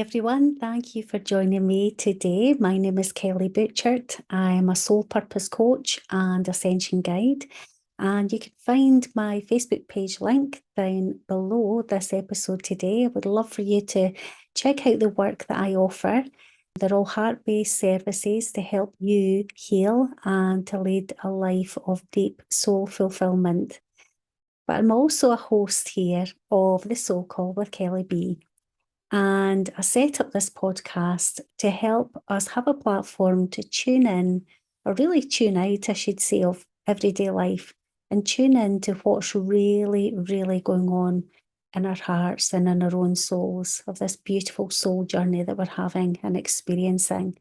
everyone. Thank you for joining me today. My name is Kelly Butchert. I am a soul purpose coach and ascension guide. And you can find my Facebook page link down below this episode today. I would love for you to check out the work that I offer. They're all heart-based services to help you heal and to lead a life of deep soul fulfillment. But I'm also a host here of the Soul Call with Kelly B. And I set up this podcast to help us have a platform to tune in, or really tune out, I should say, of everyday life and tune in to what's really, really going on in our hearts and in our own souls of this beautiful soul journey that we're having and experiencing.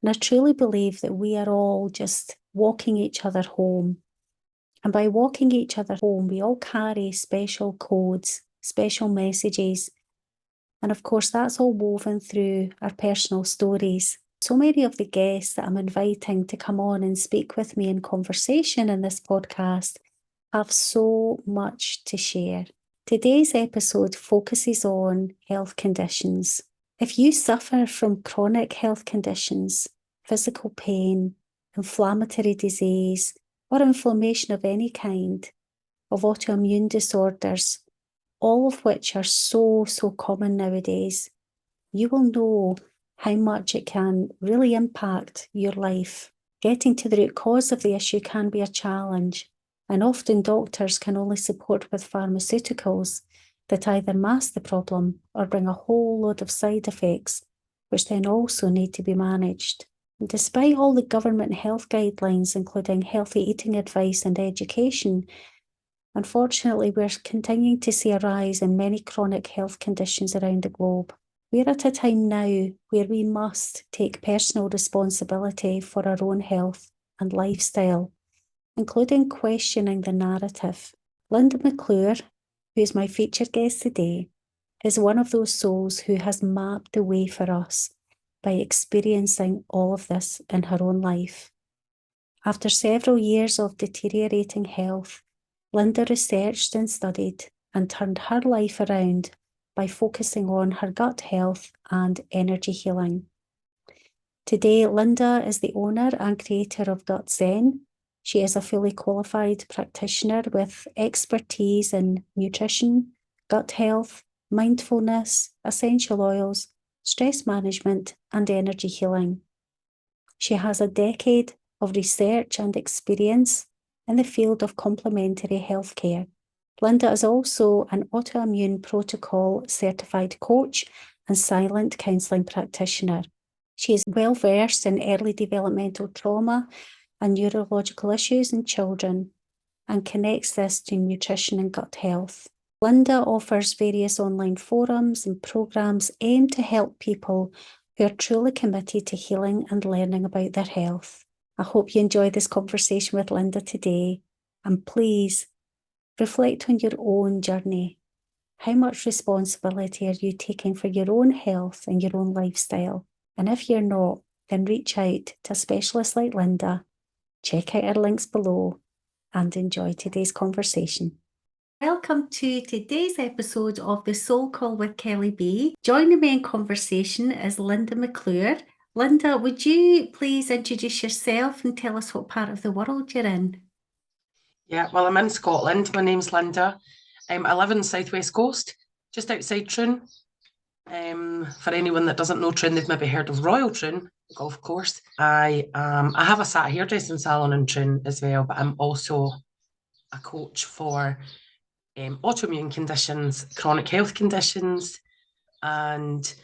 And I truly believe that we are all just walking each other home. And by walking each other home, we all carry special codes, special messages. And of course, that's all woven through our personal stories. So many of the guests that I'm inviting to come on and speak with me in conversation in this podcast have so much to share. Today's episode focuses on health conditions. If you suffer from chronic health conditions, physical pain, inflammatory disease, or inflammation of any kind, of autoimmune disorders, all of which are so common nowadays, you will know how much it can really impact your life. Getting to the root cause of the issue can be a challenge, and often doctors can only support with pharmaceuticals that either mask the problem or bring a whole load of side effects, which then also need to be managed. And despite all the government health guidelines, including healthy eating advice and education, unfortunately, we're continuing to see a rise in many chronic health conditions around the globe. We're at a time now where we must take personal responsibility for our own health and lifestyle, including questioning the narrative. Linda McLure, who is my featured guest today, is one of those souls who has mapped the way for us by experiencing all of this in her own life. After several years of deteriorating health, Linda researched and studied and turned her life around by focusing on her gut health and energy healing. Today, Linda is the owner and creator of Gut-Zen. She is a fully qualified practitioner with expertise in nutrition, gut health, mindfulness, essential oils, stress management, and energy healing. She has a decade of research and experience in the field of complementary health care. Linda is also an Autoimmune Protocol certified coach and silent counselling practitioner. She is well versed in early developmental trauma and neurological issues in children and connects this to nutrition and gut health. Linda offers various online forums and programs aimed to help people who are truly committed to healing and learning about their health. I hope you enjoy this conversation with Linda today, and please reflect on your own journey. How much responsibility are you taking for your own health and your own lifestyle? And if you're not, then reach out to a specialist like Linda, check out our links below, and enjoy today's conversation. Welcome to today's episode of the Soul Call with Kelly B. Joining me in conversation is Linda McLure. Linda, would you please introduce yourself and tell us what part of the world you're in? Yeah, well, I'm in Scotland. My name's Linda. I live in the southwest coast, just outside Troon. For anyone that doesn't know Troon, they've maybe heard of Royal Troon, the golf course. I have a hairdressing salon in Troon as well, but I'm also a coach for autoimmune conditions, chronic health conditions, and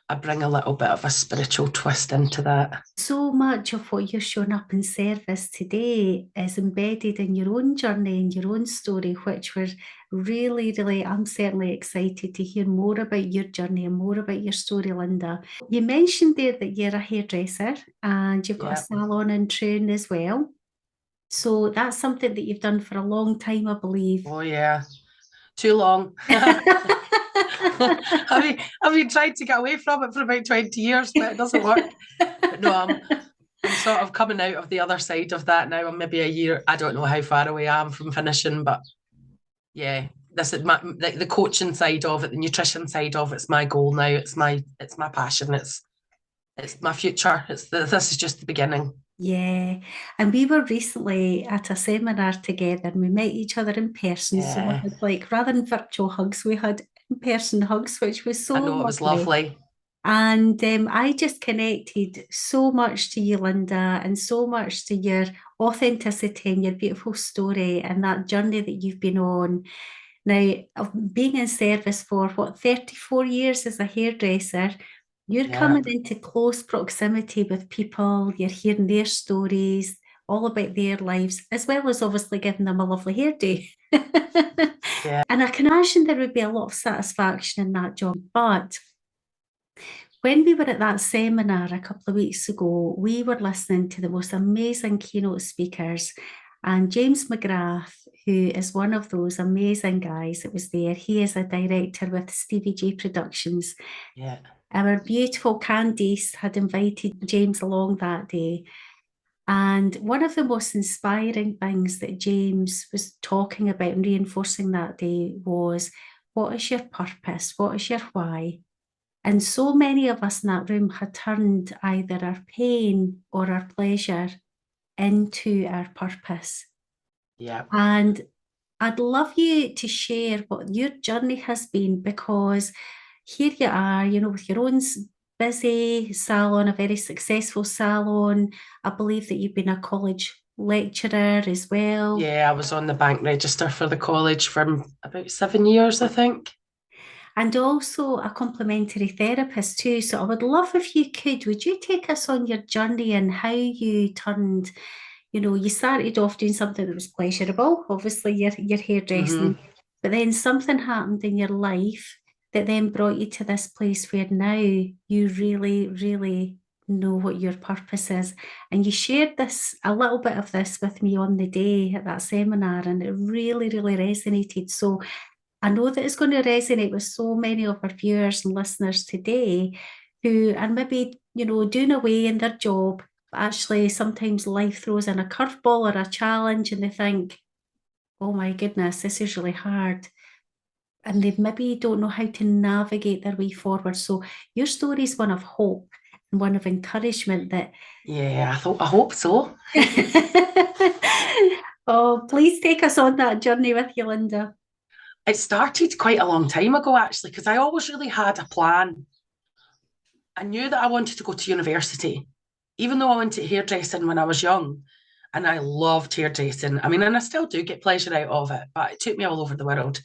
I bring a little bit of a spiritual twist into that. So much of what you're showing up in service today is embedded in your own journey and your own story, which we're really, I'm certainly excited to hear more about your journey and more about your story, Linda. You mentioned there that you're a hairdresser and you've got a salon in Troon as well. So that's something that you've done for a long time, I believe. Oh, yeah. Too long. I've been trying to get away from it for about 20 years, but it doesn't work. But no, I'm sort of coming out of the other side of that now. I'm maybe a year, I don't know how far away I am from finishing, but yeah, this is the coaching side of it, the nutrition side of it's my goal now. It's my passion. It's my future. This is just the beginning. Yeah. And we were recently at a seminar together and we met each other in person. So we Yeah, had like, rather than virtual hugs, we had in-person hugs, which was so I know it was lovely. lovely. And I just connected so much to you, Linda, and so much to your authenticity and your beautiful story and that journey that you've been on. Now, of being in service for what, 34 years as a hairdresser, you're Yeah, coming into close proximity with people, you're hearing their stories, all about their lives, as well as obviously giving them a lovely hairdo. yeah, And I can imagine there would be a lot of satisfaction in that job. But when we were at that seminar a couple of weeks ago, we were listening to the most amazing keynote speakers. And James McGrath, who is one of those amazing guys that was there, he is a director with Stevie J Productions. yeah, Our beautiful Candice had invited James along that day. And one of the most inspiring things that James was talking about and reinforcing that day was, what is your purpose? What is your why? And so many of us in that room had turned either our pain or our pleasure into our purpose. yeah. And I'd love you to share what your journey has been, because here you are, with your own busy salon, a very successful salon. I believe that you've been a college lecturer as well. Yeah, I was on the bank register for the college for about 7 years, I think. And also a complementary therapist too. So I would love if you could, would you take us on your journey and how you turned, you started off doing something that was pleasurable, obviously your hairdressing, Hmm. but then something happened in your life that then brought you to this place where now you really, really know what your purpose is. And you shared a little bit of this with me on the day at that seminar, and it really, really resonated. So I know that it's going to resonate with so many of our viewers and listeners today who are maybe, doing away in their job, but actually sometimes life throws in a curveball or a challenge and they think, oh my goodness, this is really hard. And they maybe don't know how to navigate their way forward. So your story is one of hope and one of encouragement that Yeah, I hope so. oh, please take us on that journey with you, Linda. It started quite a long time ago, actually, because I always really had a plan. I knew that I wanted to go to university, even though I went to hairdressing when I was young, and I loved hairdressing. I mean, and I still do get pleasure out of it, but it took me all over the world.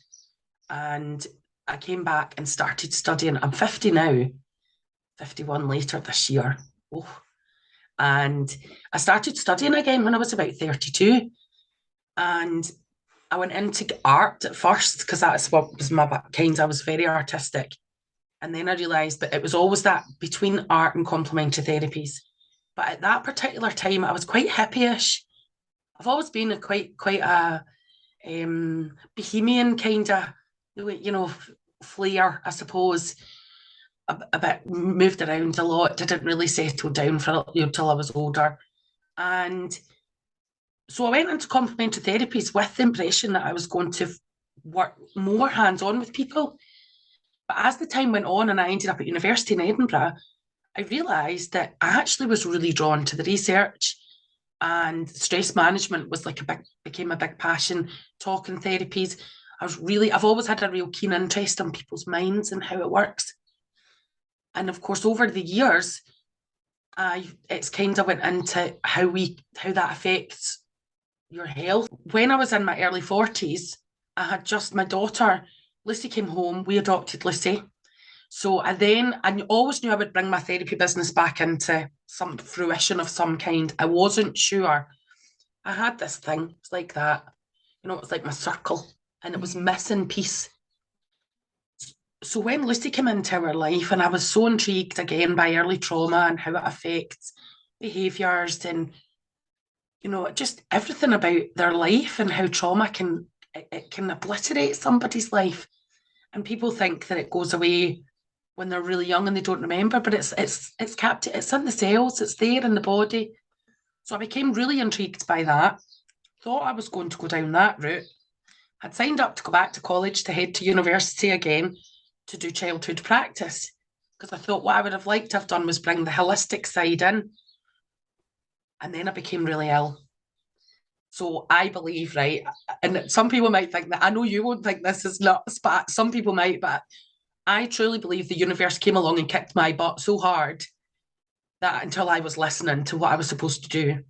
And I came back and started studying. I'm 50 now, 51 later this year. Oh. And I started studying again when I was about 32. And I went into art at first because that's what was my kind. I was very artistic. And then I realised that it was always that between art and complementary therapies. But at that particular time, I was quite hippie-ish. I've always been quite a bohemian kind of, flair, I suppose. A bit moved around a lot. Didn't really settle down for till I was older, and so I went into complementary therapies with the impression that I was going to work more hands-on with people. But as the time went on and I ended up at university in Edinburgh, I realised that I actually was really drawn to the research, and stress management was became a big passion. Talking therapies, I've always had a real keen interest in people's minds and how it works. And of course, over the years, it's kind of went into how that affects your health. When I was in my early 40s, I had just my daughter, Lucy came home, we adopted Lucy. So I always knew I would bring my therapy business back into some fruition of some kind. I wasn't sure. I had this thing, it's like that, it was like my circle, and it was missing piece. So when Lucy came into our life, and I was so intrigued again by early trauma and how it affects behaviours and just everything about their life and how trauma can obliterate somebody's life. And people think that it goes away when they're really young and they don't remember, but it's captive, it's in the cells, it's there in the body. So I became really intrigued by that. Thought I was going to go down that route, I'd signed up to go back to college to head to university again to do childhood practice, because I thought what I would have liked to have done was bring the holistic side in. And then I became really ill. So I believe, right, and some people might think that, I know you won't think this is nuts, but some people might, but I truly believe the universe came along and kicked my butt so hard that until I was listening to what I was supposed to do,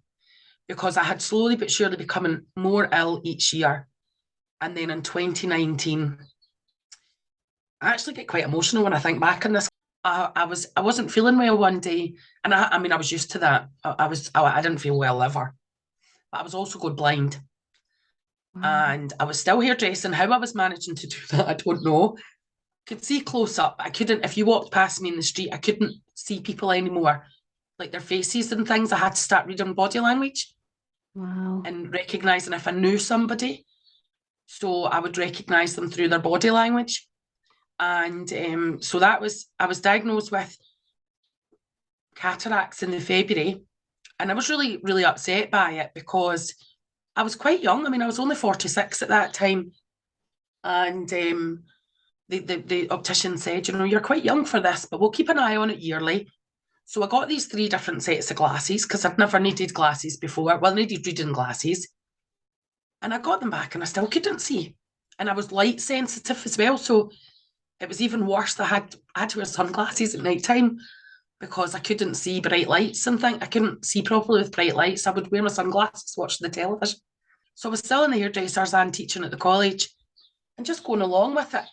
because I had slowly but surely becoming more ill each year. And then in 2019, I actually get quite emotional when I think back on this. I wasn't feeling well one day, and I mean I was used to that. I didn't feel well ever, but I was also going blind, and I was still hairdressing. How I was managing to do that, I don't know. Could see close up. I couldn't. If you walked past me in the street, I couldn't see people anymore, like their faces and things. I had to start reading body language. Wow. And recognizing if I knew somebody, so I would recognize them through their body language. And so I was diagnosed with cataracts in the February, and I was really, really upset by it because I was quite young. I mean, I was only 46 at that time. And the optician said, you're quite young for this, but we'll keep an eye on it yearly. So I got these 3 different sets of glasses because I'd never needed glasses before. Well, I needed reading glasses. And I got them back and I still couldn't see. And I was light sensitive as well. So it was even worse. I had to wear sunglasses at night time because I couldn't see bright lights and things. I couldn't see properly with bright lights. I would wear my sunglasses watching the television. So I was still in the hairdressers and teaching at the college and just going along with it.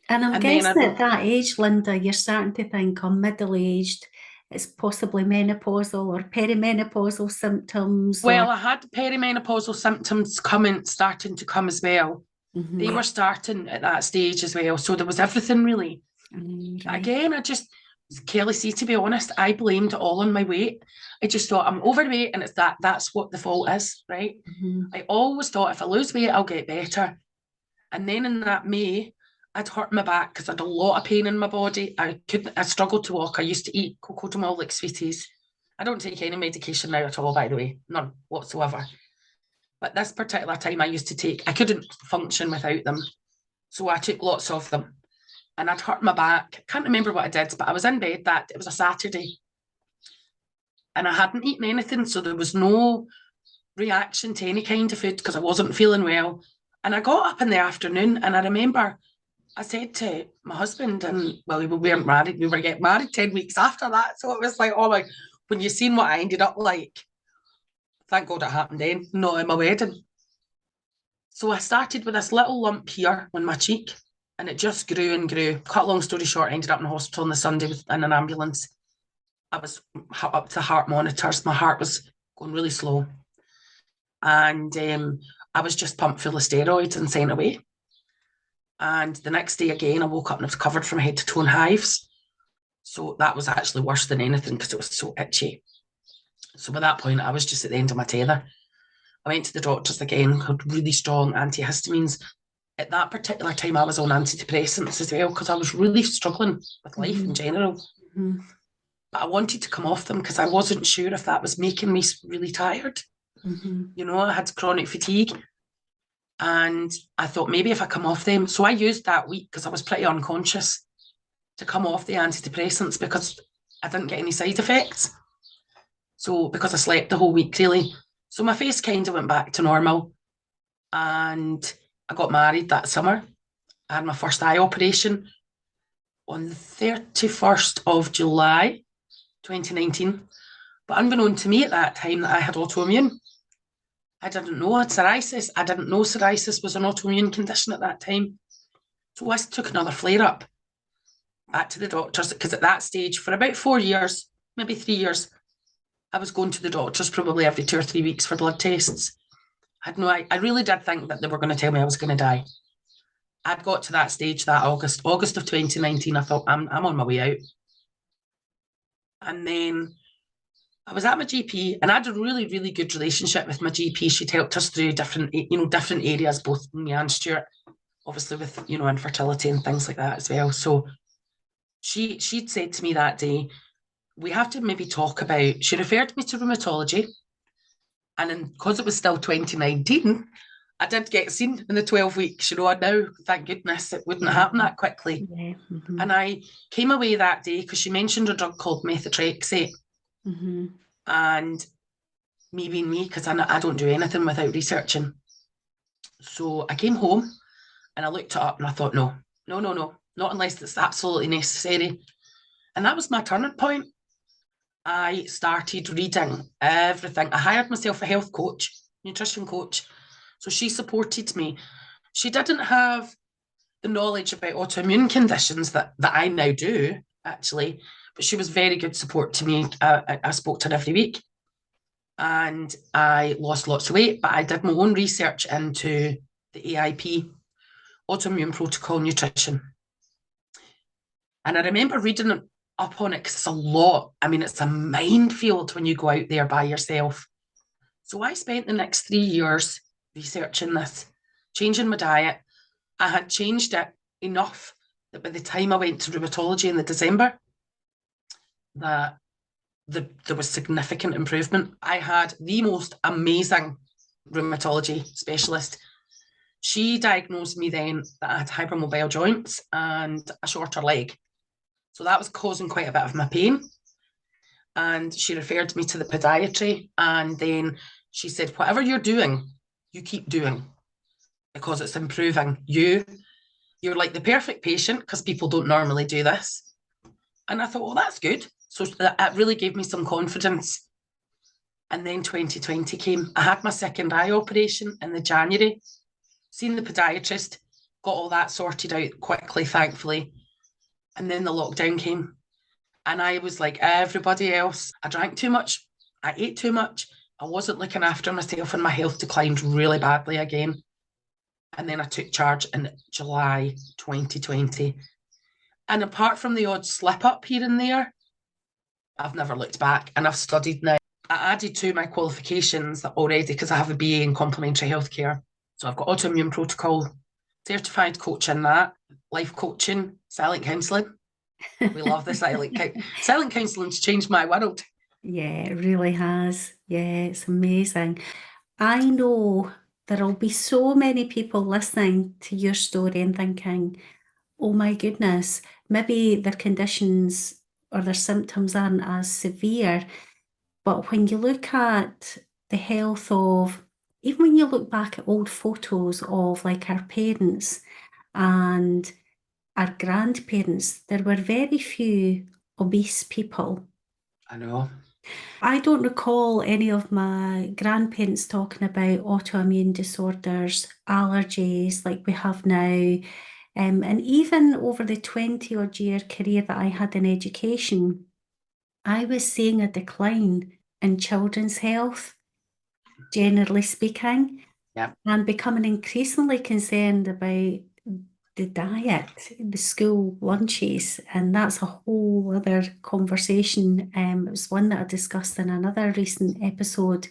And I'm guessing at that age, Linda, you're starting to think I'm middle-aged. It's possibly menopausal or perimenopausal symptoms. Well, I had perimenopausal symptoms starting to come as well. Mm-hmm. They were starting at that stage as well. So there was everything really. Right. Again, Kelly, see, to be honest, I blamed it all on my weight. I just thought I'm overweight and that's what the fault is, right? Mm-hmm. I always thought if I lose weight, I'll get better. And then in that May, I'd hurt my back because I had a lot of pain in my body. I struggled to walk. I used to eat cocodamol like sweeties. I don't take any medication now at all, by the way, none whatsoever. But this particular time I couldn't function without them. So I took lots of them. And I'd hurt my back. I can't remember what I did, but I was in bed it was a Saturday. And I hadn't eaten anything, so there was no reaction to any kind of food because I wasn't feeling well. And I got up in the afternoon and I remember I said to my husband, and well, we weren't married, we were getting married 10 weeks after that. So it was like, oh my, when you seen what I ended up like, thank God it happened then, not in my wedding. So I started with this little lump here on my cheek and it just grew and grew. Cut long story short, I ended up in hospital on the Sunday in an ambulance. I was up to heart monitors. My heart was going really slow. And I was just pumped full of steroids and sent away. And the next day again, I woke up and I was covered from head to toe in hives. So that was actually worse than anything because it was so itchy. So by that point, I was just at the end of my tether. I went to the doctors again, had really strong antihistamines. At that particular time, I was on antidepressants as well because I was really struggling with life in general. Mm-hmm. But I wanted to come off them because I wasn't sure if that was making me really tired. Mm-hmm. I had chronic fatigue. And I thought maybe if I come off them. So I used that week because I was pretty unconscious to come off the antidepressants because I didn't get any side effects. So because I slept the whole week, really. So my face kind of went back to normal. And I got married that summer. I had my first eye operation on the 31st of July, 2019. But unbeknown to me at that time that I had autoimmune. I didn't know I had psoriasis. I didn't know psoriasis was an autoimmune condition at that time. So I took another flare up back to the doctors because at that stage, for about 4 years, maybe 3 years, I was going to the doctors probably every 2 or 3 weeks for blood tests. I really did think that they were going to tell me I was going to die. I'd got to that stage that August of 2019. I thought, I'm on my way out. And then I was at my GP and I had a really, really good relationship with my GP. She'd helped us through different areas, both me and Stuart, obviously with, infertility and things like that as well. So she'd said to me that day, we have to maybe talk about, she referred me to rheumatology. And then because it was still 2019, I did get seen in the 12 weeks, you know, and now, thank goodness, it wouldn't happen that quickly. Yeah. And I came away that day because she mentioned a drug called methotrexate. And me being me, because I don't do anything without researching. So I came home and I looked it up and I thought, no, not unless it's absolutely necessary. And that was my turning point. I started reading everything. I hired myself a health coach, nutrition coach. So she supported me. She didn't have the knowledge about autoimmune conditions that I now do, actually, but she was very good support to me. I spoke to her every week and I lost lots of weight, but I did my own research into the AIP, Autoimmune Protocol Nutrition. And I remember reading up on it because it's a lot. I mean, it's a minefield when you go out there by yourself. So I spent the next 3 years researching this, changing my diet. I had changed it enough that by the time I went to rheumatology in the December, that there was significant improvement. I had the most amazing rheumatology specialist. She diagnosed me then that I had hypermobile joints and a shorter leg. So that was causing quite a bit of my pain. And she referred me to the podiatry. And then she said, whatever you're doing, you keep doing because it's improving you. You're like the perfect patient because people don't normally do this. And I thought, well, that's good. So that really gave me some confidence. And then 2020 came. I had my second eye operation in the January, seen the podiatrist, got all that sorted out quickly, thankfully. And then the lockdown came. And I was like everybody else. I drank too much. I ate too much. I wasn't looking after myself and my health declined really badly again. And then I took charge in July 2020. And apart from the odd slip up here and there, I've never looked back and I've studied now. I added to my qualifications already because I have a BA in Complementary Health Care. So I've got Autoimmune Protocol, certified coach in that, life coaching, silent counselling. We love the silent counselling's changed my world. Yeah, it really has. Yeah, it's amazing. I know there'll be so many people listening to your story and thinking, oh my goodness, maybe their conditions or their symptoms aren't as severe. But when you look at the health of, even when you look back at old photos of like our parents and our grandparents, there were very few obese people. I know. I don't recall any of my grandparents talking about autoimmune disorders, allergies like we have now. And even over the 20 odd year career that I had in education, I was seeing a decline in children's health, generally speaking, Yeah. and becoming increasingly concerned about the diet, the school lunches, and that's a whole other conversation. It was one that I discussed in another recent episode.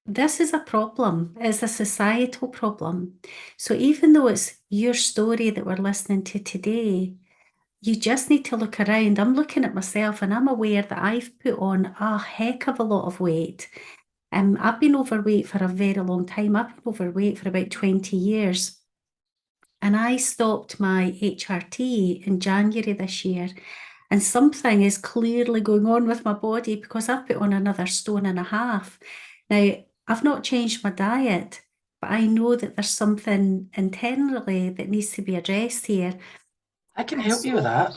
This is a problem. It's a societal problem. So even though it's your story that we're listening to today, you just need to look around. I'm looking at myself and I'm aware that I've put on a heck of a lot of weight. I've been overweight for a very long time. I've been overweight for about 20 years. And I stopped my HRT in January this year. And something is clearly going on with my body because I've put on another 1.5 stone. Now, I've not changed my diet, but I know that there's something internally that needs to be addressed here. I can help you with that.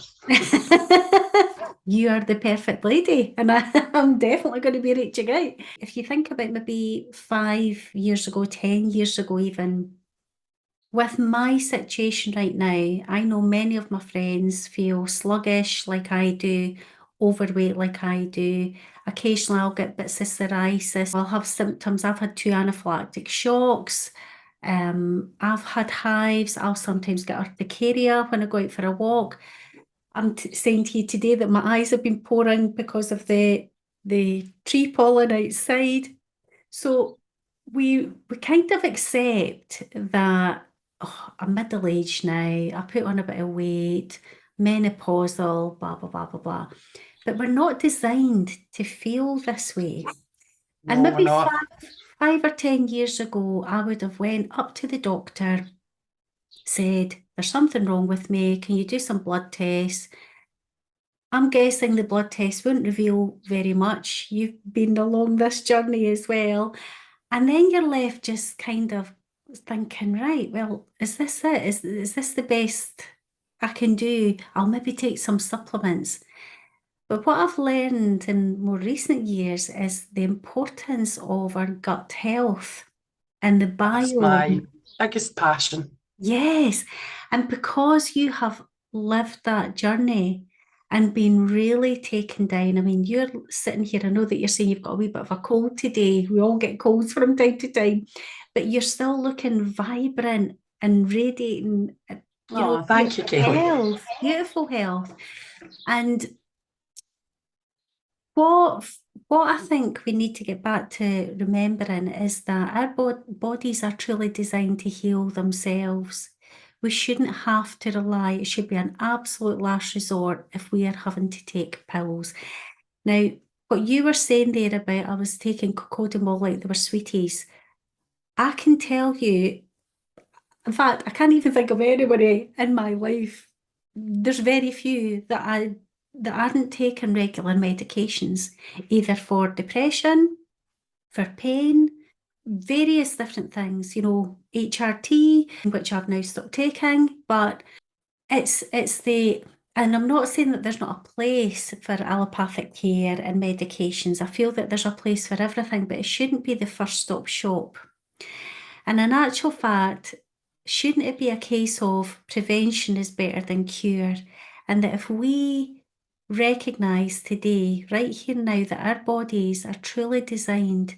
You are the perfect lady, and I'm definitely going to be reaching out. If you think about maybe 5 years ago, 10 years ago, even, with my situation right now, I know many of my friends feel sluggish like I do, overweight like I do. Occasionally I'll get bits of psoriasis. I'll have symptoms. I've had 2 anaphylactic shocks. I've had hives. I'll sometimes get urticaria when I go out for a walk. I'm saying to you today that my eyes have been pouring because of the tree pollen outside. So we kind of accept that, oh, I'm middle-aged now, I put on a bit of weight, menopausal, blah, blah, blah, blah, blah. But we're not designed to feel this way. And No, we're maybe not. 5 or 10 years ago, I would have went up to the doctor, said, there's something wrong with me. Can you do some blood tests? I'm guessing the blood tests won't reveal very much. You've been along this journey as well. And then you're left just kind of thinking, right, well, is this it? Is this the best I can do? I'll maybe take some supplements. But what I've learned in more recent years is the importance of our gut health and the That's my biome. biggest passion. Yes. And because you have lived that journey and been really taken down, I mean, you're sitting here, I know that you're saying you've got a wee bit of a cold today. We all get colds from time to time, but you're still looking vibrant and radiating, Oh, thank you, beautiful Kaylee. health, beautiful health. And what I think we need to get back to remembering is that our bodies are truly designed to heal themselves. We shouldn't have to rely, it should be an absolute last resort if we are having to take pills. Now, what you were saying there about I was taking cocodamol like they were sweeties, I can tell you, in fact, I can't even think of anybody in my life. There's very few that aren't taking regular medications, either for depression, for pain, various different things, HRT, which I've now stopped taking, but it's and I'm not saying that there's not a place for allopathic care and medications. I feel that there's a place for everything, but it shouldn't be the first stop shop. And in actual fact, shouldn't it be a case of prevention is better than cure? And that if we recognise today, right here and now, that our bodies are truly designed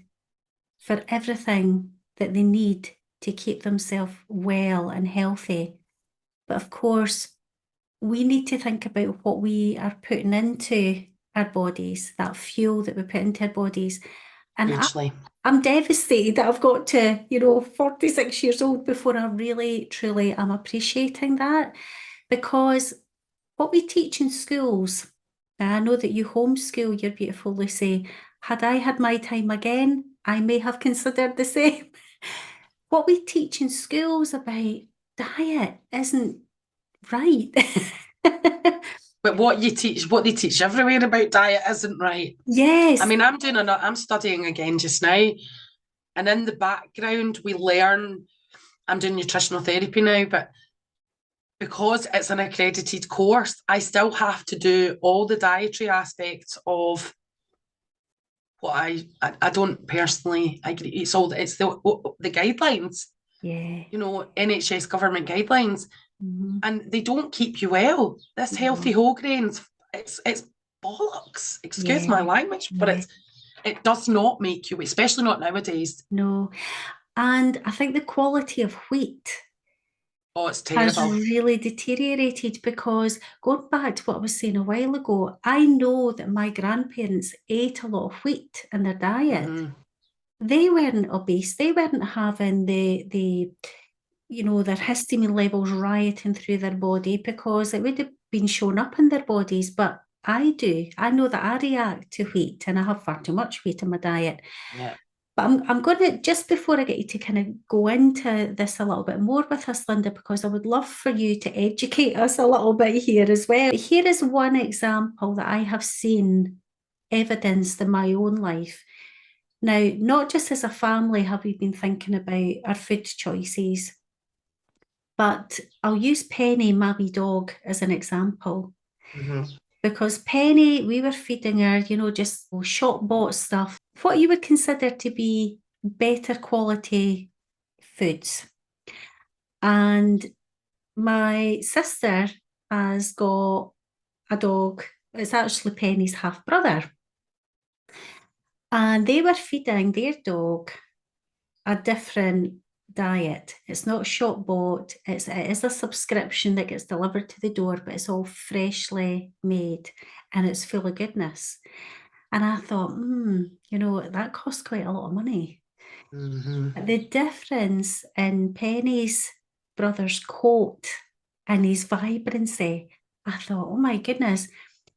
for everything that they need to keep themselves well and healthy. But of course, we need to think about what we are putting into our bodies, that fuel that we put into our bodies. And Hugely. I'm devastated that I've got to, 46 years old before I really, truly am appreciating that. Because what we teach in schools, and I know that you homeschool your beautiful Lucy, had I had my time again, I may have considered the same. What we teach in schools about diet isn't right. But what they teach everywhere about diet isn't right. Yes. I mean, I'm studying again just now, and in the background we learn. I'm doing nutritional therapy now, but because it's an accredited course, I still have to do all the dietary aspects of what I don't personally agree. It's the guidelines, Yeah. NHS government guidelines, Mhm. and they don't keep you well. This healthy No. whole grains, it's bollocks. Excuse my Yeah. language, but Yeah. it does not make you, especially not nowadays. No. And I think the quality of wheat Oh, it's has terrible. really deteriorated because going back to what I was saying a while ago, I know that my grandparents ate a lot of wheat in their diet. Mm-hmm. They weren't obese. They weren't having their histamine levels rioting through their body because it would have been shown up in their bodies. But I do. I know that I react to wheat and I have far too much wheat in my diet. Yeah. But I'm going to, just before I get you to kind of go into this a little bit more with us, Linda, because I would love for you to educate us a little bit here as well. Here is one example that I have seen evidenced in my own life. Now, not just as a family have we been thinking about our food choices, but I'll use Penny, my wee dog, as an example. Mm-hmm. Because Penny, we were feeding her, just shop bought stuff, what you would consider to be better quality foods. And my sister has got a dog, it's actually Penny's half brother. And they were feeding their dog a different diet. It's not shop bought, it is a subscription that gets delivered to the door, but it's all freshly made and it's full of goodness. And I thought, that costs quite a lot of money. Mm-hmm. The difference in Penny's brother's coat and his vibrancy, I thought, oh my goodness.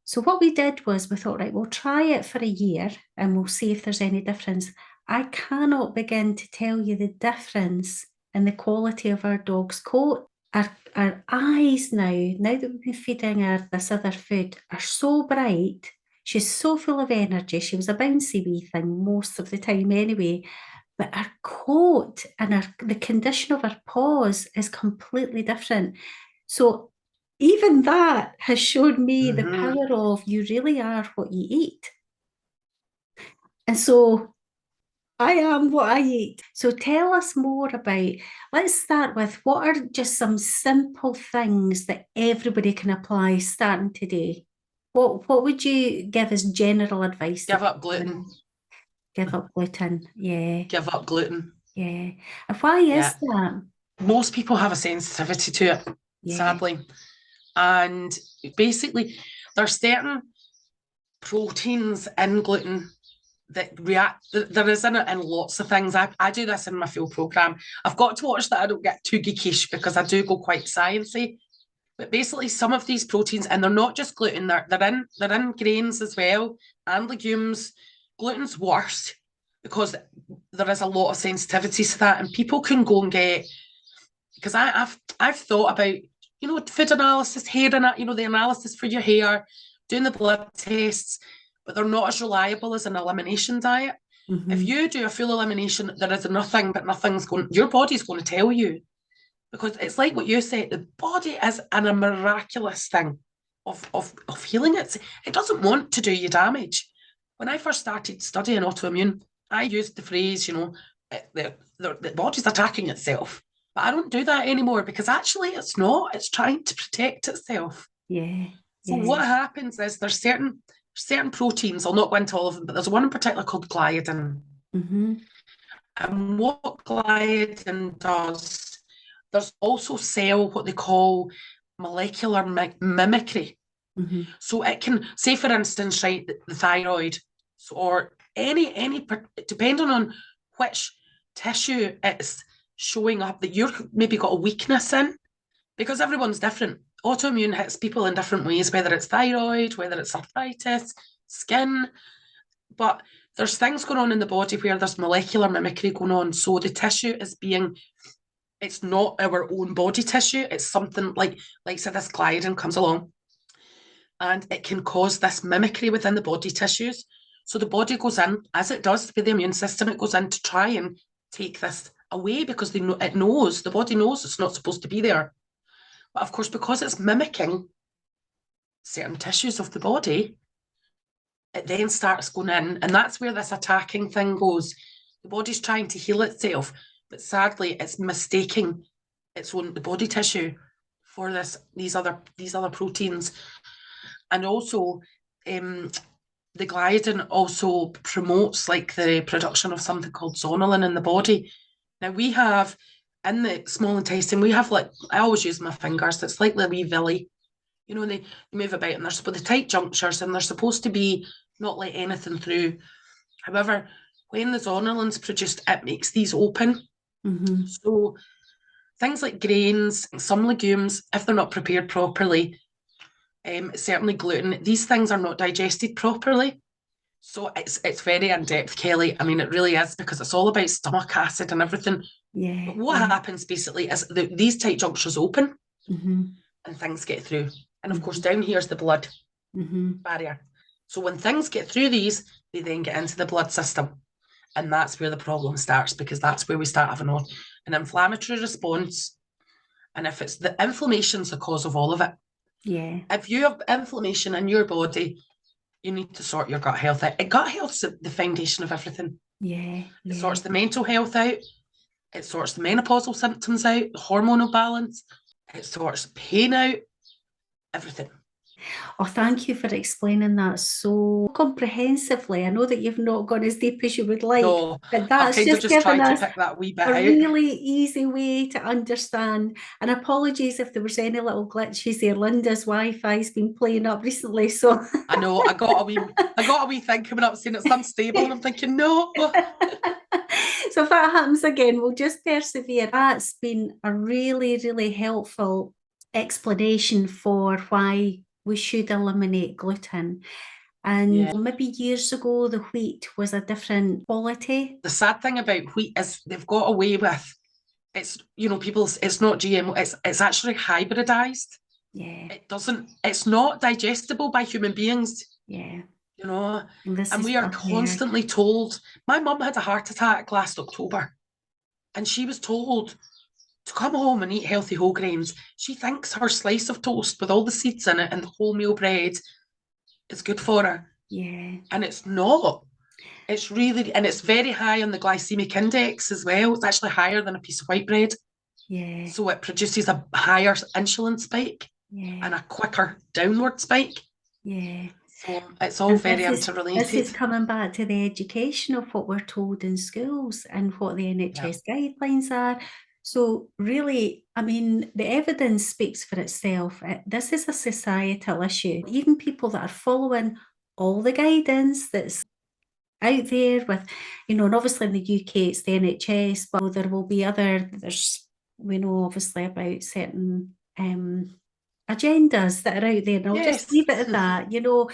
So what we did was we thought, right, we'll try it for a year and we'll see if there's any difference. I cannot begin to tell you the difference in the quality of our dog's coat. Our eyes now that we've been feeding her this other food, are so bright. She's so full of energy. She was a bouncy wee thing most of the time anyway. But her coat and the condition of her paws is completely different. So even that has showed me the power of you really are what you eat. And so I am what I eat. So tell us more about, let's start with, what are just some simple things that everybody can apply starting today? What would you give as general advice? Give up gluten. Give up gluten, yeah. Give up gluten. Yeah. And why is that? Most people have a sensitivity to it, sadly. And basically, there's certain proteins in gluten that react. There is in it in lots of things. I do this in my full programme. I've got to watch that I don't get too geekish, because I do go quite sciencey. But basically, some of these proteins, and they're not just gluten, they're in grains as well, and legumes. Gluten's worse because there is a lot of sensitivity to that, and people can go and get, because I've thought about, food analysis, hair, the analysis for your hair, doing the blood tests, but they're not as reliable as an elimination diet. If you do a full elimination, there is nothing, but your body's going to tell you, because it's like what you said, the body is a miraculous thing of healing it. It doesn't want to do you damage. When I first started studying autoimmune, I used the phrase, the body's attacking itself. But I don't do that anymore, because actually it's not. It's trying to protect itself. Yeah. So what happens is there's certain proteins, I'll not go into all of them, but there's one in particular called gliadin. And what gliadin does, there's also what they call molecular mimicry. So it can, say for instance, right, the thyroid, or any depending on which tissue it's showing up that you've maybe got a weakness in, because everyone's different. Autoimmune hits people in different ways, whether it's thyroid, whether it's arthritis, skin, but there's things going on in the body where there's molecular mimicry going on. So the tissue is it's not our own body tissue. It's something like say this gliadin comes along, and it can cause this mimicry within the body tissues. So the body goes in, as it does with the immune system, it goes in to try and take this away, because the body knows it's not supposed to be there. But of course, because it's mimicking certain tissues of the body, it then starts going in, and that's where this attacking thing goes. The body's trying to heal itself, but sadly, it's mistaking the body tissue for these other proteins. And also, the gliadin also promotes the production of something called zonulin in the body. Now we have, in the small intestine, we have I always use my fingers, it's like the wee villi, they move about, and there's the tight junctures, and they're supposed to be not let anything through. However, when the zonulin's produced, it makes these open. So things like grains, some legumes, if they're not prepared properly, certainly gluten, these things are not digested properly. So it's very in-depth, Kelly. I mean, it really is, because it's all about stomach acid and everything. But what happens basically is these tight junctures open, and things get through. And of course, down here's the blood barrier. So when things get through these, they then get into the blood system. And that's where the problem starts, because that's where we start having an inflammatory response. And if it's the inflammation's the cause of all of it. Yeah. If you have inflammation in your body, you need to sort your gut health out. Gut health's the foundation of everything. Yeah. It sorts the mental health out. It sorts the menopausal symptoms out, the hormonal balance. It sorts pain out, everything. Oh, thank you for explaining that so comprehensively. I know that you've not gone as deep as you would like, but that's just given us pick that wee bit a out. really easy way to understand. And apologies if there was any little glitches there. Linda's Wi-Fi's been playing up recently, so I know. I got a wee thing coming up saying it's unstable, and I'm thinking no. So if that happens again, we'll just persevere. That's been a really, really helpful explanation for why we should eliminate gluten. And maybe years ago, the wheat was a different quality. The sad thing about wheat is they've got away with, it's, you know, it's not GMO, it's actually hybridized. Yeah. It's not digestible by human beings. Yeah. You know, And we are constantly told. My mum had a heart attack last October, and she was told to come home and eat healthy whole grains. She thinks her slice of toast with all the seeds in it and the wholemeal bread is good for her. Yeah. And it's not. It's really, and it's very high on the glycemic index as well. It's actually higher than a piece of white bread. Yeah. So it produces a higher insulin spike and a quicker downward spike. Yeah. So it's all very interrelated. This is coming back to the education of what we're told in schools and what the NHS guidelines are. So really, I mean, the evidence speaks for itself. This is a societal issue. Even people that are following all the guidance that's out there with, you know, and obviously in the UK it's the NHS, but there will be we know obviously about certain agendas that are out there, and I'll just leave it at that. You know,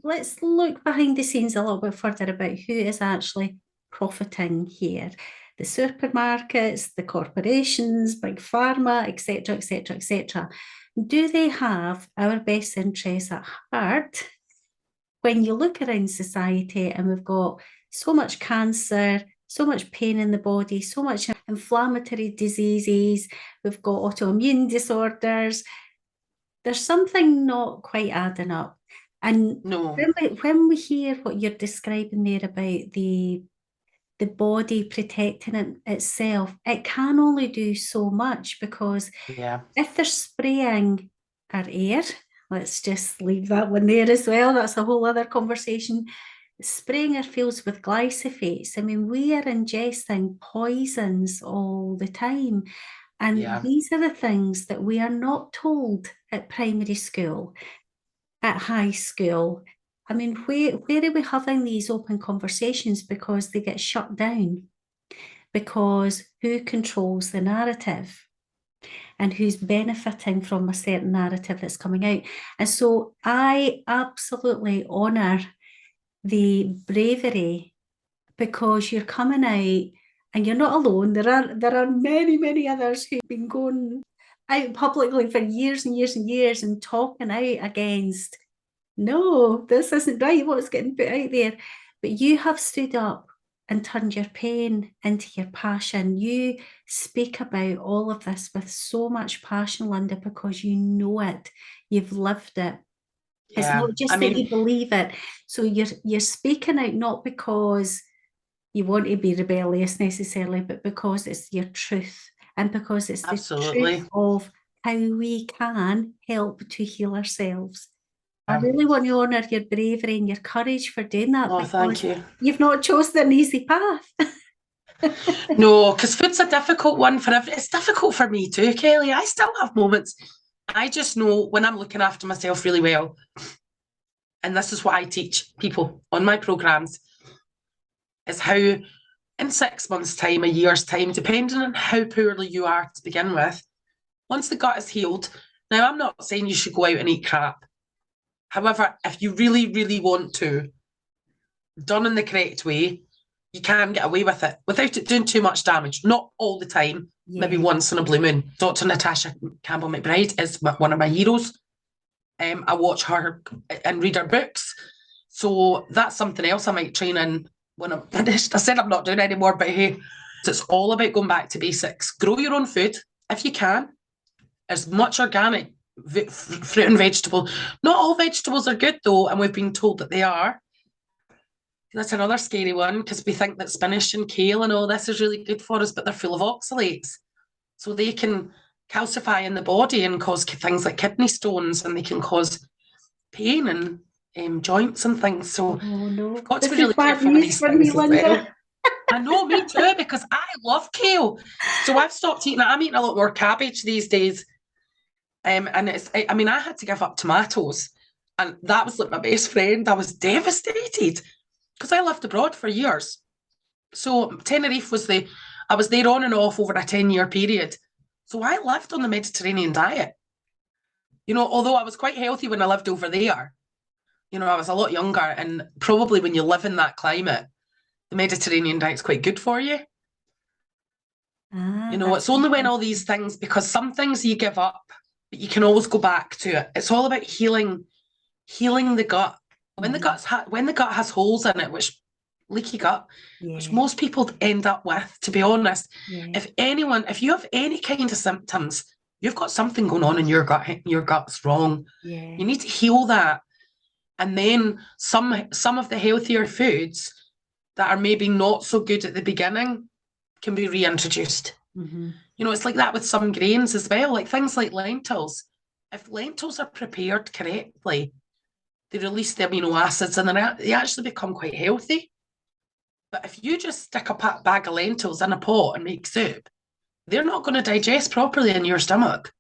let's look behind the scenes a little bit further about who is actually profiting here. The supermarkets, the corporations, big pharma, etc., etc., etc. Do they have our best interests at heart? When you look around society and we've got so much cancer, so much pain in the body, so much inflammatory diseases, we've got autoimmune disorders, there's something not quite adding up. And when we hear what you're describing there about the body protecting itself, it can only do so much, because if they're spraying our air, let's just leave that one there as well, that's a whole other conversation. Spraying our fields with glyphosates, I mean, we are ingesting poisons all the time. And these are the things that we are not told at primary school, at high school. I mean, where are we having these open conversations? Because they get shut down. Because who controls the narrative? And who's benefiting from a certain narrative that's coming out? And so I absolutely honour the bravery, because you're coming out and you're not alone. There are many, many others who've been going out publicly for years and years and years and talking out against, no, this isn't right, what's getting put out there. But you have stood up and turned your pain into your passion. You speak about all of this with so much passion, Linda, because you know it. You've lived it. It's not just that you believe it. So you're speaking out not because you want to be rebellious necessarily, but because it's your truth, and because it's the truth of how we can help to heal ourselves. I really want to honour your bravery and your courage for doing that. Oh, thank you. You've not chosen an easy path. No, because food's a difficult one for everyone. It's difficult for me too, Kelly. I still have moments. I just know when I'm looking after myself really well, and this is what I teach people on my programs, is how in 6 months' time, a year's time, depending on how poorly you are to begin with, once the gut is healed. Now, I'm not saying you should go out and eat crap. However, if you really, really want to, done in the correct way, you can get away with it without it doing too much damage. Not all the time, maybe once in a blue moon. Dr. Natasha Campbell McBride is one of my heroes. I watch her and read her books. So that's something else I might train in when I'm finished. I said I'm not doing it anymore, but hey, it's all about going back to basics. Grow your own food if you can. As much organic fruit and vegetable. Not all vegetables are good though, and we've been told that they are. That's another scary one, because we think that spinach and kale and all this is really good for us, but they're full of oxalates. So they can calcify in the body and cause things like kidney stones, and they can cause pain and joints and things. So you've got to be really careful with these things as well. I know, me too, because I love kale. So I've stopped eating it. I'm eating a lot more cabbage these days. And I mean, I had to give up tomatoes, and that was like my best friend. I was devastated because I lived abroad for years. So Tenerife I was there on and off over a 10-year period. So I lived on the Mediterranean diet. You know, although I was quite healthy when I lived over there, you know, I was a lot younger, and probably when you live in that climate, the Mediterranean diet's quite good for you. You know, That's it's only when all interesting. these things, because some things you give up, but you can always go back to it. It's all about healing the gut. When when the gut has holes in it, which leaky gut, which Yeah, most people end up with, to be honest, yeah, if you have any kind of symptoms, you've got something going on in your gut. Your gut's wrong. yeah. You need to heal that, and then some of the healthier foods that are maybe not so good at the beginning can be reintroduced. Mm-hmm. You know, it's like that with some grains as well, like things like lentils. If lentils are prepared correctly, they release the amino acids and then they actually become quite healthy. But if you just stick a bag of lentils in a pot and make soup, they're not going to digest properly in your stomach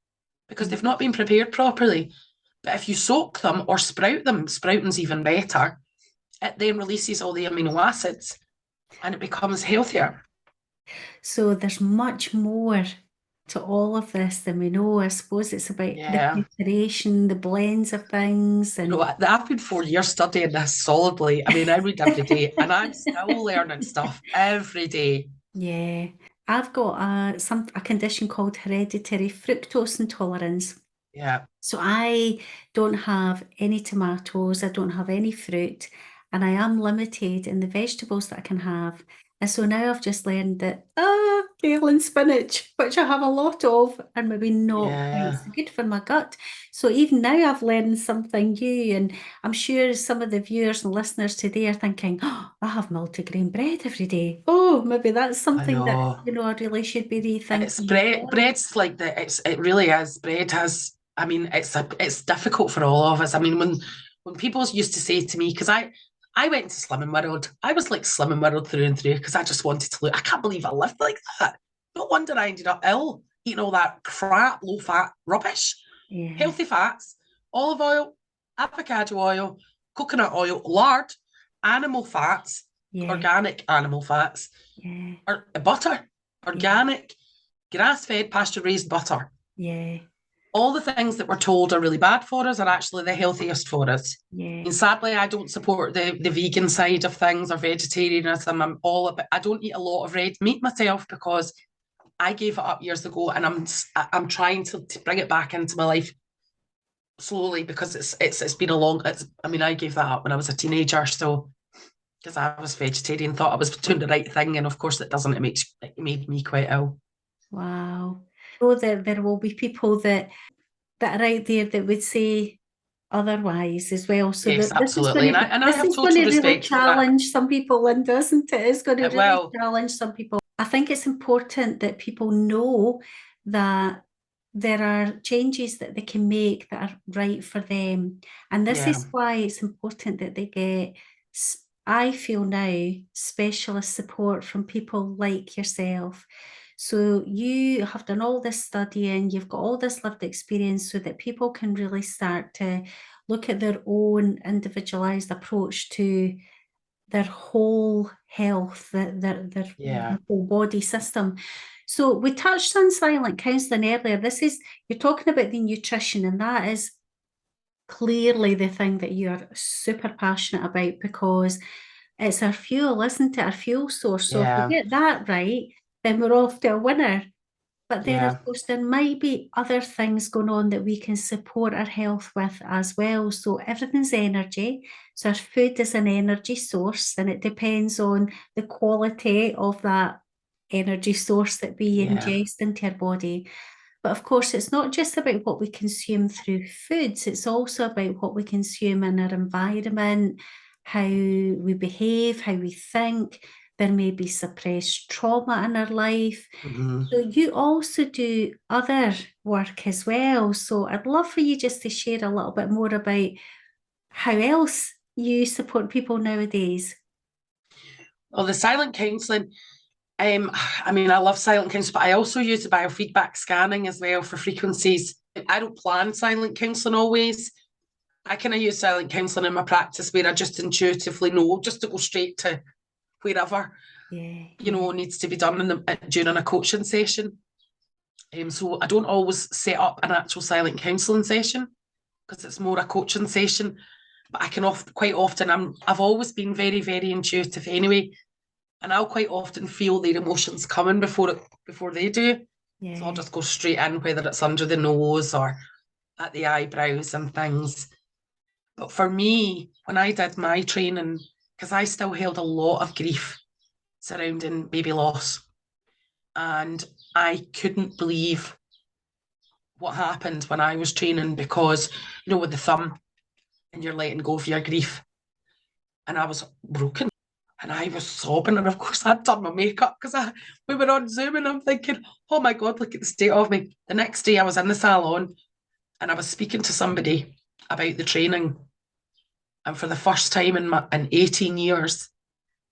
because they've not been prepared properly. But if you soak them or sprout them, sprouting's even better, it then releases all the amino acids and it becomes healthier. So there's much more to all of this than we know. I suppose it's about the Yeah. preparation, the blends of things, You know, and I've been 4 years studying this solidly. I mean, I read every day and I'm still learning stuff every day. yeah, I've got a condition called hereditary fructose intolerance. Yeah. So I don't have any tomatoes, I don't have any fruit, and I am limited in the vegetables that I can have. And so now I've just learned that, kale and spinach, which I have a lot of, are maybe not quite Yeah. so good for my gut. So even now I've learned something new, and I'm sure some of the viewers and listeners today are thinking, oh, I have multigrain bread every day. Oh, maybe that's I something that, know. I really should be It's rethinking as bread. well. Bread's like the. It really is. Bread has. I mean, it's difficult for all of us. I mean, when people used to say to me, because I went to Slimming World, I was like Slimming World through and through because I just wanted to look. I can't believe I lived like that. No wonder I ended up ill, eating all that crap, low fat rubbish. Yeah, Healthy fats, olive oil, avocado oil, coconut oil, lard, animal fats, yeah, organic animal fats, yeah, or butter, yeah, organic, grass-fed, pasture-raised butter. yeah. All the things that we're told are really bad for us are actually the healthiest for us. Yeah, And sadly, I don't support the vegan side of things or vegetarianism. I don't eat a lot of red meat myself because I gave it up years ago, and I'm trying to bring it back into my life slowly because it's been a long. I mean, I gave that up when I was a teenager, so because I was vegetarian, thought I was doing the right thing, and of course it doesn't. It made me quite ill. wow. Know that there will be people that are out there that would say otherwise as well. So Yes, that this is absolutely, going and to I this have is going total to really respect for that. challenge some people, Linda, isn't it? It's going to really Well, challenge some people. I think it's important that people know that there are changes that they can make that are right for them. And this yeah, is why it's important that they get, I feel now, specialist support from people like yourself. So you have done all this studying, you've got all this lived experience so that people can really start to look at their own individualized approach to their whole health, their yeah, whole body system. So we touched on silent counselling earlier. You're talking about the nutrition, and that is clearly the thing that you are super passionate about because it's our fuel, isn't it? Our fuel source. So if we yeah, get that right, then we're off to a winner. But then, of yeah, course, there might be other things going on that we can support our health with as well. So everything's energy. So our food is an energy source, and it depends on the quality of that energy source that we yeah, ingest into our body. But of course, it's not just about what we consume through foods, it's also about what we consume in our environment, how we behave, how we think. There may be suppressed trauma in our life. hmm So you also do other work as well. So I'd love for you just to share a little bit more about how else you support people nowadays. Well, the silent counselling. I mean, I love silent counselling, but I also use the biofeedback scanning as well for frequencies. I don't plan silent counselling always. I kind of use silent counselling in my practice where I just intuitively know just to go straight to wherever Yeah, you yeah, know needs to be done during a coaching session. So I don't always set up an actual silent counselling session because it's more a coaching session. But I can quite often, I've always been very, very intuitive anyway. And I'll quite often feel their emotions coming before they do. Yeah. So I'll just go straight in, whether it's under the nose or at the eyebrows and things. But for me, when I did my training, because I still held a lot of grief surrounding baby loss, and I couldn't believe what happened when I was training, because, you know, with the thumb and you're letting go of your grief. And I was broken and I was sobbing. And of course, I'd done my makeup because we were on Zoom, and I'm thinking, oh my God, look at the state of me. The next day I was in the salon and I was speaking to somebody about the training. And for the first time in 18 years,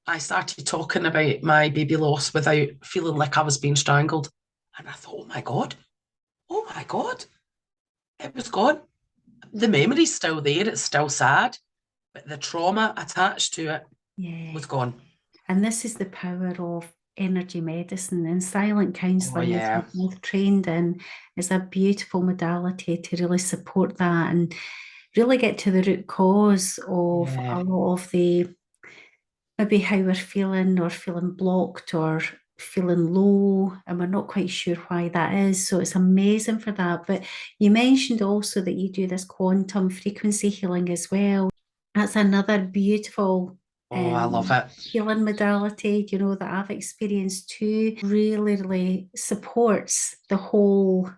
I started talking about my baby loss without feeling like I was being strangled. And I thought, oh my God, it was gone. The memory's still there, it's still sad, but the trauma attached to it was gone. And this is the power of energy medicine, and silent counselling, as yeah. we're both trained in, is a beautiful modality to really support that and really get to the root cause of a lot of the, maybe how we're feeling, or feeling blocked or feeling low, and we're not quite sure why that is. So it's amazing for that. But you mentioned also that you do this quantum frequency healing as well. That's another beautiful I love it. healing modality, you know, that I've experienced too. Really, really supports the whole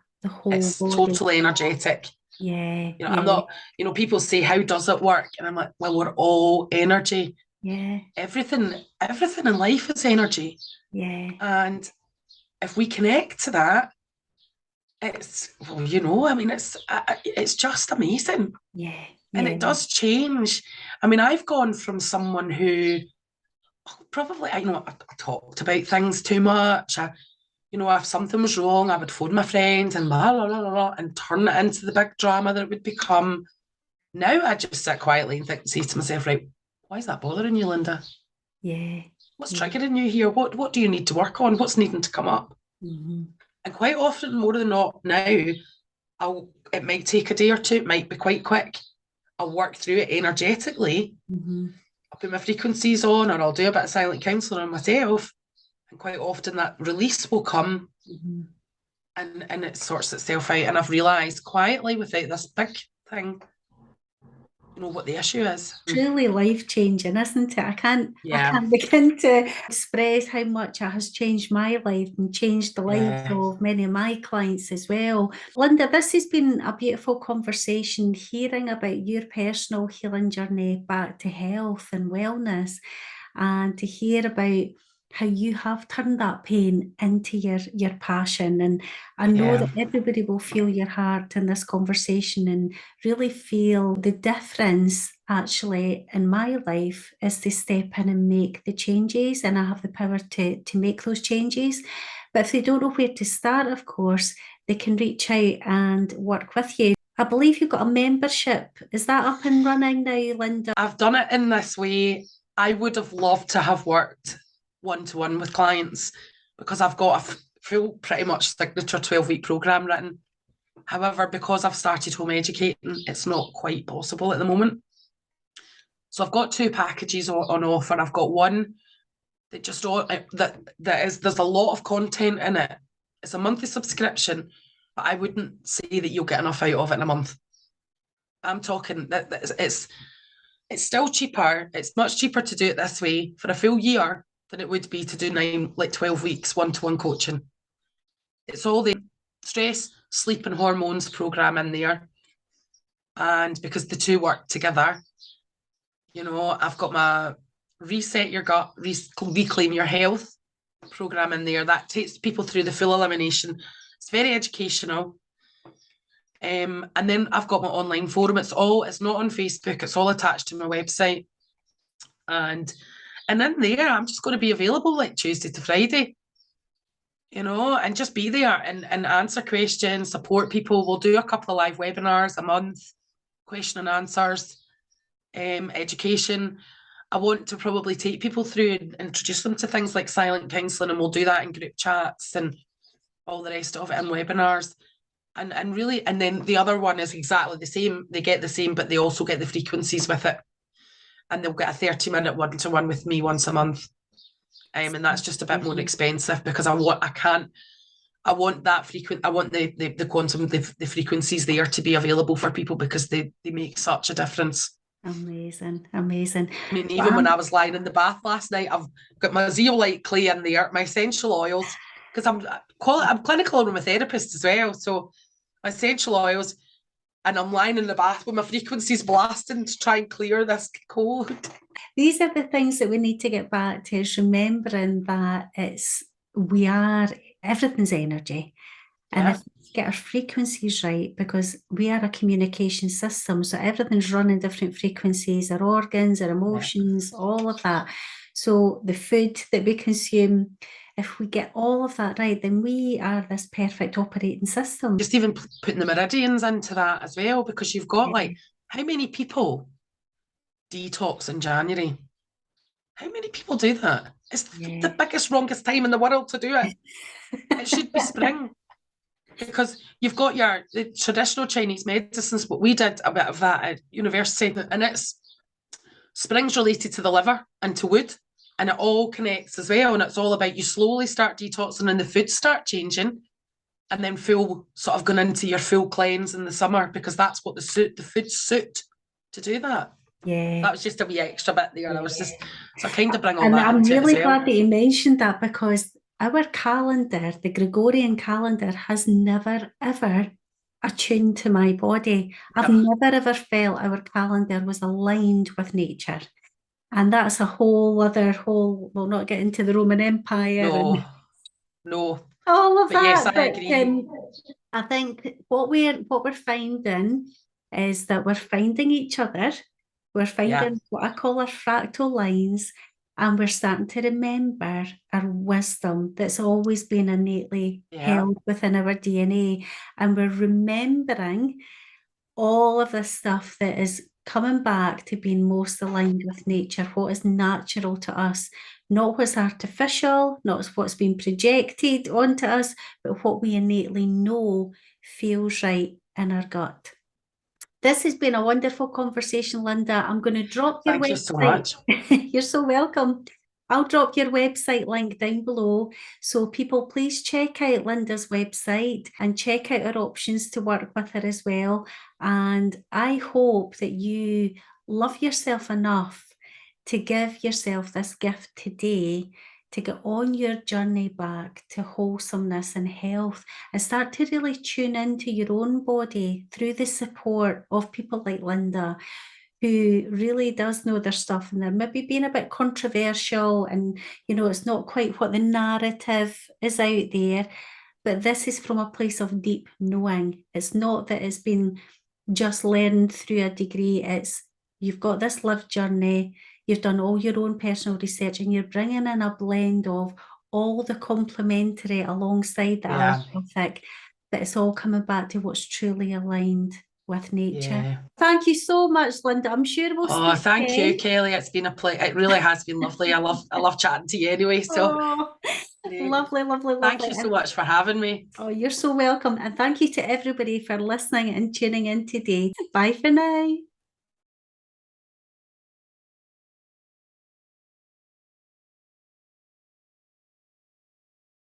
It's body. totally energetic. Yeah. You know, I'm not, you know, people say, how does it work? And I'm like, well, we're all energy. Yeah. Everything in life is energy. Yeah. And if we connect to that, it's, well, you know, I mean, it's just amazing. Yeah. And it does change. I mean, I've gone from someone who probably, I know I talked about things too much. You know, if something was wrong, I would phone my friends and blah, blah, blah, blah, and turn it into the big drama that it would become. Now I just sit quietly and say to myself, right, why is that bothering you, Linda? Yeah. What's triggering you here? What do you need to work on? What's needing to come up? Mm-hmm. And quite often, more than not now, it might take a day or two, it might be quite quick. I'll work through it energetically. Mm-hmm. I'll put my frequencies on, or I'll do a bit of silent counselling on myself. And quite often that release will come, Mm-hmm. and it sorts itself out. And I've realised quietly, without this big thing, you know what the issue is. Truly life-changing, isn't it? I can't begin to express how much it has changed my life and changed the lives of many of my clients as well. Linda, this has been a beautiful conversation, hearing about your personal healing journey back to health and wellness, and to hear about how you have turned that pain into your passion. And I know that everybody will feel your heart in this conversation and really feel the difference actually in my life is to step in and make the changes, and I have the power to make those changes. But if they don't know where to start, of course, they can reach out and work with you. I believe you've got a membership. Is that up and running now, Linda? I've done it in this way. I would have loved to have worked one-to-one with clients, because I've got a full, pretty much signature 12-week programme written. However, because I've started home educating, it's not quite possible at the moment. So I've got 2 packages on offer. I've got one that just there's a lot of content in it. It's a monthly subscription, but I wouldn't say that you'll get enough out of it in a month. I'm talking that it's still cheaper. It's much cheaper to do it this way for a full year than it would be to do 12 weeks one-to-one coaching. It's all the stress, sleep and hormones program in there. And because the two work together, you know, I've got my Reset Your Gut, Reclaim Your Health program in there. That takes people through the full elimination. It's very educational. And then I've got my online forum. It's not on Facebook. It's all attached to my website. And in there, I'm just going to be available like Tuesday to Friday, you know, and just be there and answer questions, support people. We'll do a couple of live webinars a month, question and answers, education. I want to probably take people through and introduce them to things like silent counselling, and we'll do that in group chats and all the rest of it in webinars. And really, and then the other one is exactly the same. They get the same, but they also get the frequencies with it. And they'll get a 30-minute one-to-one with me once a month. And that's just a bit more expensive because I want that frequent. I want the quantum, the frequencies there to be available for people because they make such a difference. Amazing, amazing. I mean, even when I was lying in the bath last night, I've got my zeolite clay in there, my essential oils, because I'm clinical aromatherapist as well. So my essential oils, and I'm lying in the bath with my frequencies blasting to try and clear this cold. These are the things that we need to get back to, is remembering that everything's energy. And if we get our frequencies right, because we are a communication system, so everything's running different frequencies, our organs, our emotions, all of that. So the food that we consume, if we get all of that right, then we are this perfect operating system. Just even putting the meridians into that as well, because you've got like, how many people detox in January? How many people do that? It's the biggest, wrongest time in the world to do it. It should be spring. Because you've got the traditional Chinese medicines, but we did a bit of that at university, and it's spring's related to the liver and to wood, and it all connects as well. And it's all about you slowly start detoxing and the foods start changing, and then full sort of going into your full cleanse in the summer, because that's what the foods suit to do that. Yeah, that was just a wee extra bit there. I was just so I kind of bring all and that. I'm into really it as well. glad that you mentioned that, because our calendar, the Gregorian calendar, has never ever attuned to my body. I've never ever felt our calendar was aligned with nature. And that's a we'll not get into the Roman Empire. No. All of but that. Yes, I agree. I think what we're finding is that we're finding each other. We're finding what I call our fractal lines, and we're starting to remember our wisdom that's always been innately held within our DNA. And we're remembering all of this stuff that is coming back to being most aligned with nature, what is natural to us, not what's artificial, not what's been projected onto us, but what we innately know feels right in our gut. This has been a wonderful conversation, Linda. I'm going to drop your website. Thank you so much. You're so welcome. I'll drop your website link down below. So people, please check out Linda's website and check out her options to work with her as well. And I hope that you love yourself enough to give yourself this gift today, to get on your journey back to wholesomeness and health, and start to really tune into your own body through the support of people like Linda, who really does know their stuff, and they're maybe being a bit controversial, and it's not quite what the narrative is out there, but this is from a place of deep knowing. It's not that it's been just learned through a degree. It's you've got this lived journey, you've done all your own personal research, and you're bringing in a blend of all the complementary alongside the allopathic, that it's all coming back to what's truly aligned with nature. Thank you so much, Linda. I'm sure we'll speak thank again. you, Kelly. It's been a pleasure. It really has been lovely. I love chatting to you anyway. So lovely. Thank you so much for having me. Oh, you're so welcome. And thank you to everybody for listening and tuning in today. Bye for now.